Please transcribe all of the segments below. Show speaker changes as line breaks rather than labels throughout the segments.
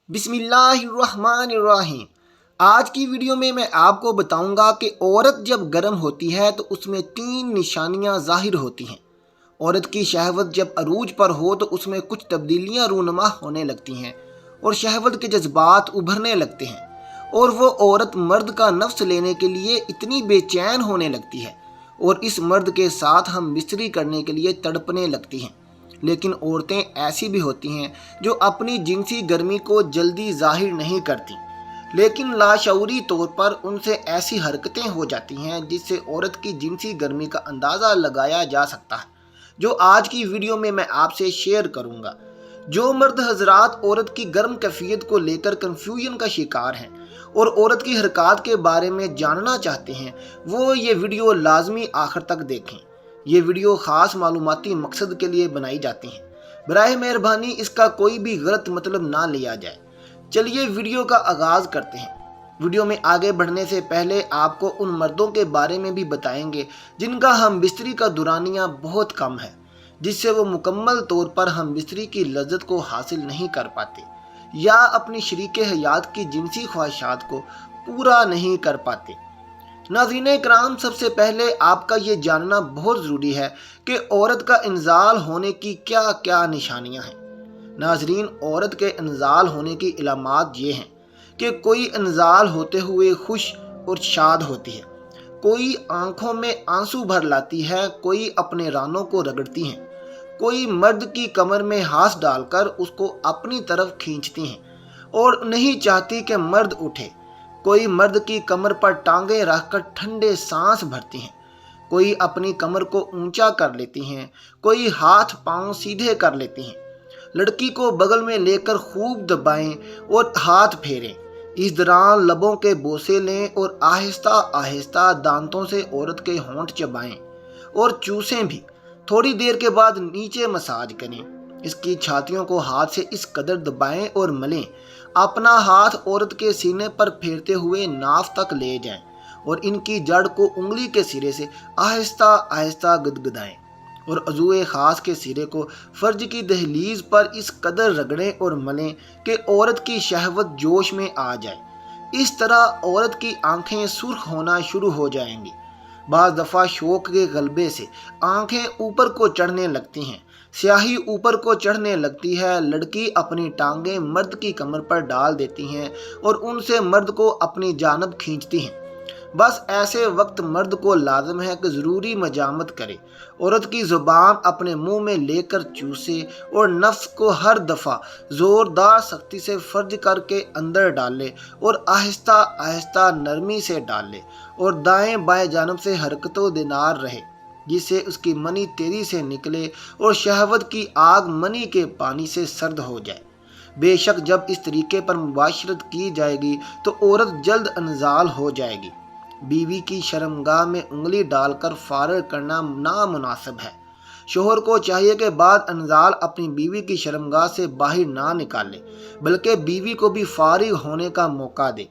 بسم اللہ الرحمن الرحیم۔ آج کی ویڈیو میں آپ کو بتاؤں گا کہ عورت جب گرم ہوتی ہے تو اس میں 3 نشانیاں ظاہر ہوتی ہیں۔ عورت کی شہوت جب عروج پر ہو تو اس میں کچھ تبدیلیاں رونما ہونے لگتی ہیں اور شہوت کے جذبات ابھرنے لگتے ہیں، اور وہ عورت مرد کا نفس لینے کے لیے اتنی بے چین ہونے لگتی ہے اور اس مرد کے ساتھ ہم بستری کرنے کے لیے تڑپنے لگتی ہیں۔ لیکن عورتیں ایسی بھی ہوتی ہیں جو اپنی جنسی گرمی کو جلدی ظاہر نہیں کرتی، لیکن لاشعوری طور پر ان سے ایسی حرکتیں ہو جاتی ہیں جس سے عورت کی جنسی گرمی کا اندازہ لگایا جا سکتا ہے، جو آج کی ویڈیو میں آپ سے شیئر کروں گا۔ جو مرد حضرات عورت کی گرم کیفیت کو لے کر کنفیوژن کا شکار ہیں اور عورت کی حرکات کے بارے میں جاننا چاہتے ہیں، وہ یہ ویڈیو لازمی آخر تک دیکھیں۔ یہ ویڈیو خاص معلوماتی مقصد کے لیے بنائی جاتی ہیں، براہ مہربانی اس کا کوئی بھی غلط مطلب نہ لیا جائے۔ چلیے ویڈیو کا آغاز کرتے ہیں۔ ویڈیو میں آگے بڑھنے سے پہلے آپ کو ان مردوں کے بارے میں بھی بتائیں گے جن کا ہم بستری کا دورانیہ بہت کم ہے، جس سے وہ مکمل طور پر ہم بستری کی لذت کو حاصل نہیں کر پاتے یا اپنی شریک حیات کی جنسی خواہشات کو پورا نہیں کر پاتے۔ ناظرین کرام، سب سے پہلے آپ کا یہ جاننا بہت ضروری ہے کہ عورت کا انزال ہونے کی کیا کیا نشانیاں ہیں۔ ناظرین، عورت کے انزال ہونے کی علامات یہ ہیں کہ کوئی انزال ہوتے ہوئے خوش اور شاد ہوتی ہے، کوئی آنکھوں میں آنسو بھر لاتی ہے، کوئی اپنے رانوں کو رگڑتی ہیں، کوئی مرد کی کمر میں ہاتھ ڈال کر اس کو اپنی طرف کھینچتی ہیں اور نہیں چاہتی کہ مرد اٹھے، کوئی مرد کی کمر پر ٹانگیں رکھ کر ٹھنڈے سانس بھرتی ہیں، کوئی اپنی کمر کو اونچا کر لیتی ہیں، کوئی ہاتھ پاؤں سیدھے کر لیتی ہیں۔ لڑکی کو بغل میں لے کر خوب دبائیں اور ہاتھ پھیریں، اس دوران لبوں کے بوسے لیں اور آہستہ آہستہ دانتوں سے عورت کے ہونٹ چبائیں اور چوسیں بھی۔ تھوڑی دیر کے بعد نیچے مساج کریں، اس کی چھاتیوں کو ہاتھ سے اس قدر دبائیں اور ملیں، اپنا ہاتھ عورت کے سینے پر پھیرتے ہوئے ناف تک لے جائیں اور ان کی جڑ کو انگلی کے سرے سے آہستہ آہستہ گدگدائیں اور عضوے خاص کے سرے کو فرج کی دہلیز پر اس قدر رگڑیں اور ملیں کہ عورت کی شہوت جوش میں آ جائے۔ اس طرح عورت کی آنکھیں سرخ ہونا شروع ہو جائیں گی، بعض دفعہ شوق کے غلبے سے آنکھیں اوپر کو چڑھنے لگتی ہیں، سیاہی اوپر کو چڑھنے لگتی ہے، لڑکی اپنی ٹانگیں مرد کی کمر پر ڈال دیتی ہیں اور ان سے مرد کو اپنی جانب کھینچتی ہیں۔ بس ایسے وقت مرد کو لازم ہے کہ ضروری مجامت کرے، عورت کی زبان اپنے منہ میں لے کر چوسے اور نفس کو ہر دفعہ زوردار سختی سے فرج کر کے اندر ڈالے اور آہستہ آہستہ نرمی سے ڈالے اور دائیں بائیں جانب سے حرکت و دینار رہے، جس سے اس کی منی تیزی سے نکلے اور شہوت کی آگ منی کے پانی سے سرد ہو جائے۔ بے شک جب اس طریقے پر مباشرت کی جائے گی تو عورت جلد انزال ہو جائے گی۔ بیوی کی شرمگاہ میں انگلی ڈال کر فارغ کرنا نامناسب ہے۔ شوہر کو چاہیے کہ بعد انزال اپنی بیوی کی شرمگاہ سے باہر نہ نکالے، بلکہ بیوی کو بھی فارغ ہونے کا موقع دے۔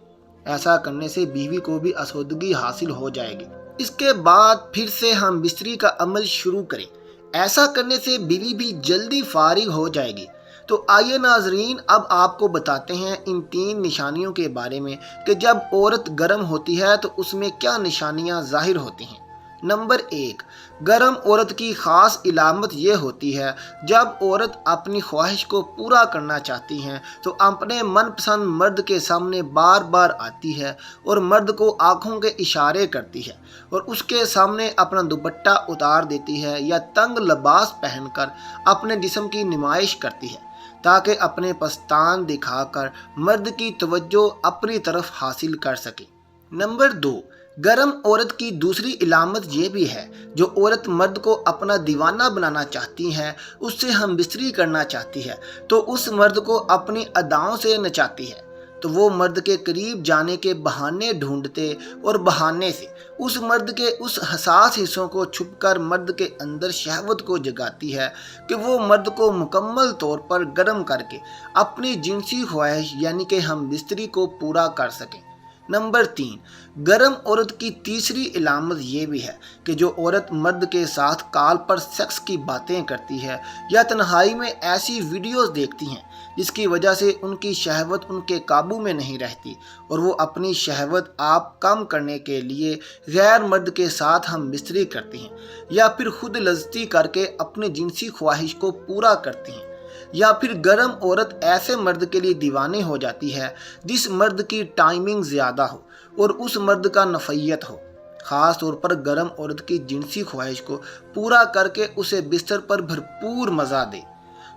ایسا کرنے سے بیوی کو بھی آسودگی حاصل ہو جائے گی۔ اس کے بعد پھر سے ہم بستری کا عمل شروع کریں، ایسا کرنے سے بیوی بھی جلدی فارغ ہو جائے گی۔ تو آئیے ناظرین، اب آپ کو بتاتے ہیں ان 3 نشانیوں کے بارے میں کہ جب عورت گرم ہوتی ہے تو اس میں کیا نشانیاں ظاہر ہوتی ہیں۔ نمبر 1، گرم عورت کی خاص علامت یہ ہوتی ہے جب عورت اپنی خواہش کو پورا کرنا چاہتی ہے تو اپنے من پسند مرد کے سامنے بار بار آتی ہے اور مرد کو آنکھوں کے اشارے کرتی ہے اور اس کے سامنے اپنا دوپٹہ اتار دیتی ہے یا تنگ لباس پہن کر اپنے جسم کی نمائش کرتی ہے تاکہ اپنے پستان دکھا کر مرد کی توجہ اپنی طرف حاصل کر سکے۔ نمبر 2، گرم عورت کی دوسری علامت یہ بھی ہے جو عورت مرد کو اپنا دیوانہ بنانا چاہتی ہے، اس سے ہم بستری کرنا چاہتی ہے تو اس مرد کو اپنی اداؤں سے نچاتی ہے، تو وہ مرد کے قریب جانے کے بہانے ڈھونڈتے اور بہانے سے اس مرد کے اس حساس حصوں کو چھپ کر مرد کے اندر شہوت کو جگاتی ہے کہ وہ مرد کو مکمل طور پر گرم کر کے اپنی جنسی خواہش یعنی کہ ہم بستری کو پورا کر سکیں۔ نمبر 3، گرم عورت کی تیسری علامت یہ بھی ہے کہ جو عورت مرد کے ساتھ کال پر سیکس کی باتیں کرتی ہے یا تنہائی میں ایسی ویڈیوز دیکھتی ہیں جس کی وجہ سے ان کی شہوت ان کے قابو میں نہیں رہتی اور وہ اپنی شہوت آپ کم کرنے کے لیے غیر مرد کے ساتھ ہم بستری کرتی ہیں، یا پھر خود لذتی کر کے اپنی جنسی خواہش کو پورا کرتی ہیں، یا پھر گرم عورت ایسے مرد کے لیے دیوانے ہو جاتی ہے جس مرد کی ٹائمنگ زیادہ ہو اور اس مرد کا نفعیت ہو، خاص طور پر گرم عورت کی جنسی خواہش کو پورا کر کے اسے بستر پر بھرپور مزہ دے۔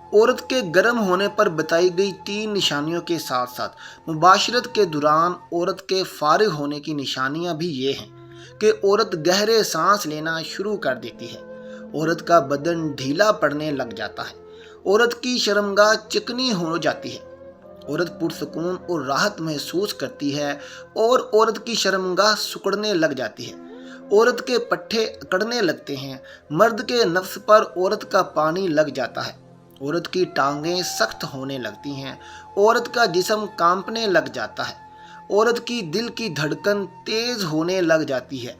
عورت کے گرم ہونے پر بتائی گئی 3 نشانیوں کے ساتھ ساتھ مباشرت کے دوران عورت کے فارغ ہونے کی نشانیاں بھی یہ ہیں کہ عورت گہرے سانس لینا شروع کر دیتی ہے، عورت کا بدن ڈھیلا پڑنے لگ جاتا ہے، عورت کی شرمگاہ چکنی ہو جاتی ہے، عورت پرسکون اور راحت محسوس کرتی ہے اور عورت کی شرمگاہ سکڑنے لگ جاتی ہے، عورت کے پٹھے اکڑنے لگتے ہیں، مرد کے نفس پر عورت کا پانی لگ جاتا ہے، عورت کی ٹانگیں سخت ہونے لگتی ہیں، عورت کا جسم کانپنے لگ جاتا ہے، عورت کی دل کی دھڑکن تیز ہونے لگ جاتی ہے،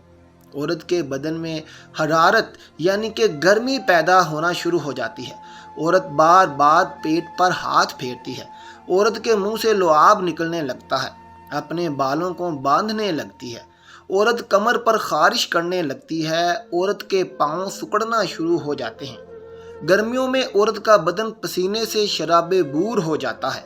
عورت کے بدن میں حرارت یعنی کہ گرمی پیدا ہونا شروع ہو جاتی ہے، عورت بار بار پیٹ پر ہاتھ پھیرتی ہے، عورت کے منہ سے لعاب نکلنے لگتا ہے، اپنے بالوں کو باندھنے لگتی ہے، عورت کمر پر خارش کرنے لگتی ہے، عورت کے پاؤں سکڑنا شروع ہو جاتے ہیں، گرمیوں میں عورت کا بدن پسینے سے شراب بور ہو جاتا ہے،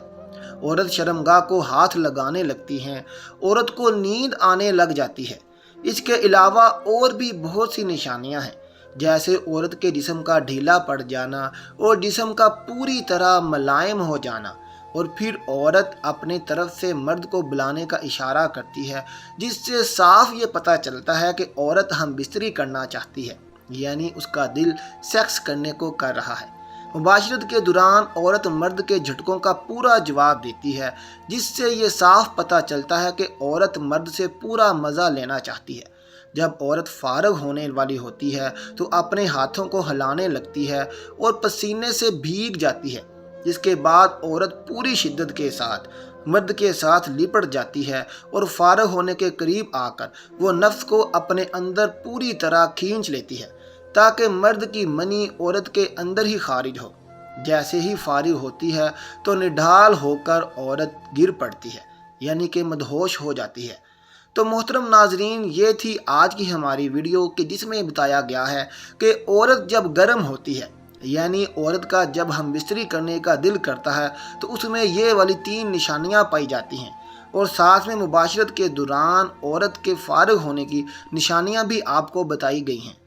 عورت شرمگاہ کو ہاتھ لگانے لگتی ہیں، عورت کو نیند آنے لگ جاتی ہے۔ اس کے علاوہ اور بھی بہت سی نشانیاں ہیں، جیسے عورت کے جسم کا ڈھیلا پڑ جانا اور جسم کا پوری طرح ملائم ہو جانا، اور پھر عورت اپنے طرف سے مرد کو بلانے کا اشارہ کرتی ہے، جس سے صاف یہ پتہ چلتا ہے کہ عورت ہم بستری کرنا چاہتی ہے، یعنی اس کا دل سیکس کرنے کو کر رہا ہے۔ مباشرت کے دوران عورت مرد کے جھٹکوں کا پورا جواب دیتی ہے، جس سے یہ صاف پتہ چلتا ہے کہ عورت مرد سے پورا مزہ لینا چاہتی ہے۔ جب عورت فارغ ہونے والی ہوتی ہے تو اپنے ہاتھوں کو ہلانے لگتی ہے اور پسینے سے بھیگ جاتی ہے، جس کے بعد عورت پوری شدت کے ساتھ مرد کے ساتھ لپٹ جاتی ہے اور فارغ ہونے کے قریب آ کر وہ نفس کو اپنے اندر پوری طرح کھینچ لیتی ہے تاکہ مرد کی منی عورت کے اندر ہی خارج ہو۔ جیسے ہی فارغ ہوتی ہے تو نڈھال ہو کر عورت گر پڑتی ہے، یعنی کہ مدہوش ہو جاتی ہے۔ تو محترم ناظرین، یہ تھی آج کی ہماری ویڈیو کہ جس میں بتایا گیا ہے کہ عورت جب گرم ہوتی ہے، یعنی عورت کا جب ہم بستری کرنے کا دل کرتا ہے تو اس میں یہ والی 3 نشانیاں پائی جاتی ہیں، اور ساتھ میں مباشرت کے دوران عورت کے فارغ ہونے کی نشانیاں بھی آپ کو بتائی گئی ہیں۔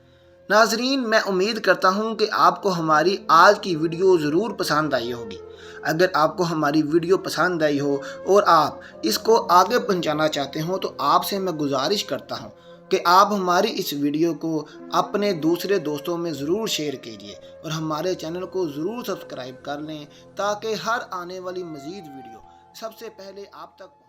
ناظرین، میں امید کرتا ہوں کہ آپ کو ہماری آج کی ویڈیو ضرور پسند آئی ہوگی۔ اگر آپ کو ہماری ویڈیو پسند آئی ہو اور آپ اس کو آگے پہنچانا چاہتے ہوں تو آپ سے میں گزارش کرتا ہوں کہ آپ ہماری اس ویڈیو کو اپنے دوسرے دوستوں میں ضرور شیئر کیجیے اور ہمارے چینل کو ضرور سبسکرائب کر لیں تاکہ ہر آنے والی مزید ویڈیو سب سے پہلے آپ تک